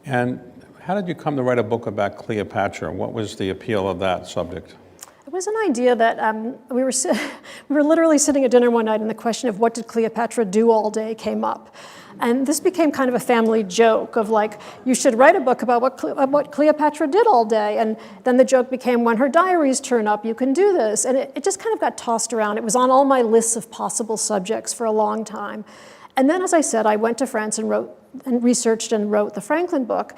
And how did you come to write a book about Cleopatra? What was the appeal of that subject? It was an idea that we were literally sitting at dinner one night and the question of what did Cleopatra do all day came up. And this became kind of a family joke of like, you should write a book about what Cleopatra did all day. And then the joke became, when her diaries turn up, you can do this. And it just kind of got tossed around. It was on all my lists of possible subjects for a long time. And then, as I said, I went to France and researched and wrote the Franklin book.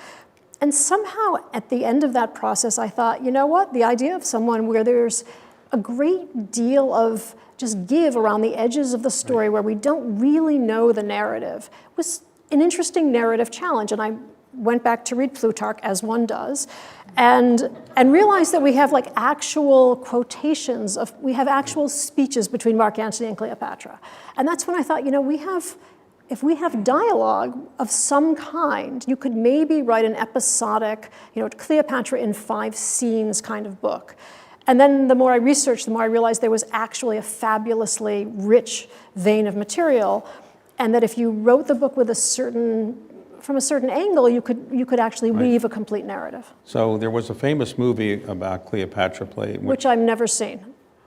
And somehow at the end of that process, I thought, you know what? The idea of someone where there's a great deal of just give around the edges of the story where we don't really know the narrative was an interesting narrative challenge. And I went back to read Plutarch, as one does, and realized that we have like actual quotations we have actual speeches between Mark Antony and Cleopatra. And that's when I thought, you know, if we have dialogue of some kind, you could maybe write an episodic, you know, Cleopatra in 5 scenes kind of book. And then the more I researched, the more I realized there was actually a fabulously rich vein of material, and that if you wrote the book from a certain angle, you could actually weave a complete narrative. So there was a famous movie about Cleopatra which I've never seen.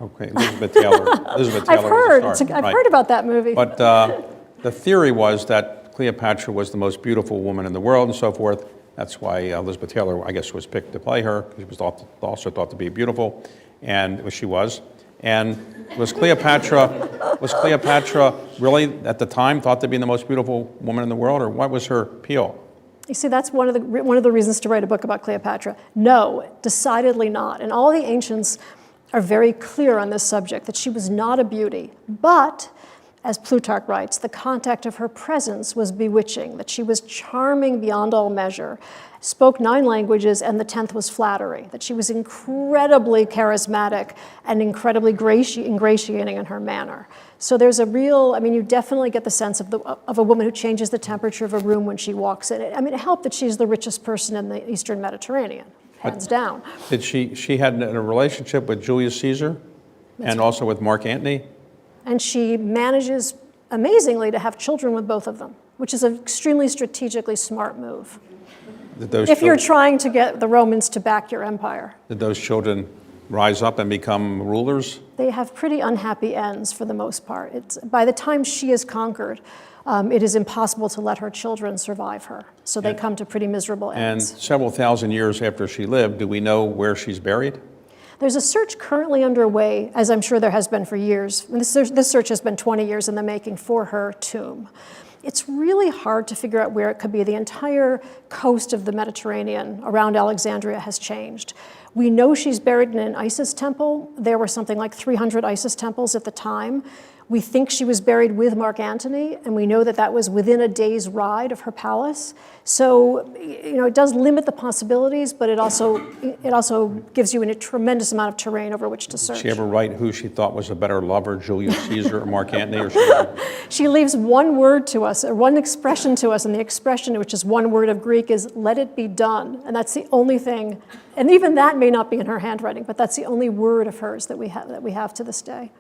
Okay, Elizabeth Taylor. I've heard about that movie. But the theory was that Cleopatra was the most beautiful woman in the world and so forth. That's why Elizabeth Taylor, I guess, was picked to play her. She was also thought to be beautiful, and she was. And was Cleopatra really, at the time, thought to be the most beautiful woman in the world, or what was her appeal? You see, that's one of the reasons to write a book about Cleopatra. No, decidedly not. And all the ancients are very clear on this subject, that she was not a beauty. But, as Plutarch writes, the contact of her presence was bewitching, that she was charming beyond all measure, spoke 9 languages, and the 10th was flattery, that she was incredibly charismatic and incredibly ingratiating in her manner. So there's a real, I mean, you definitely get the sense of a woman who changes the temperature of a room when she walks in. I mean, it helped that she's the richest person in the Eastern Mediterranean, hands down. Did she had a relationship with Julius Caesar and also with Mark Antony? And she manages, amazingly, to have children with both of them, which is an extremely strategically smart move. If you're trying to get the Romans to back your empire. Did those children rise up and become rulers? They have pretty unhappy ends for the most part. By the time she is conquered, it is impossible to let her children survive her. So they come to pretty miserable ends. And several thousand years after she lived, do we know where she's buried? There's a search currently underway, as I'm sure there has been for years. This search has been 20 years in the making for her tomb. It's really hard to figure out where it could be. The entire coast of the Mediterranean around Alexandria has changed. We know she's buried in an Isis temple. There were something like 300 Isis temples at the time. We think she was buried with Mark Antony, and we know that that was within a day's ride of her palace. So, you know, it does limit the possibilities, but it also gives you a tremendous amount of terrain over which to search. Did she ever write who she thought was a better lover, Julius Caesar or Mark Antony? She leaves one word to us, or one expression to us, and the expression, which is one word of Greek, is "let it be done." And that's the only thing, and even that may not be in her handwriting, but that's the only word of hers that we have to this day.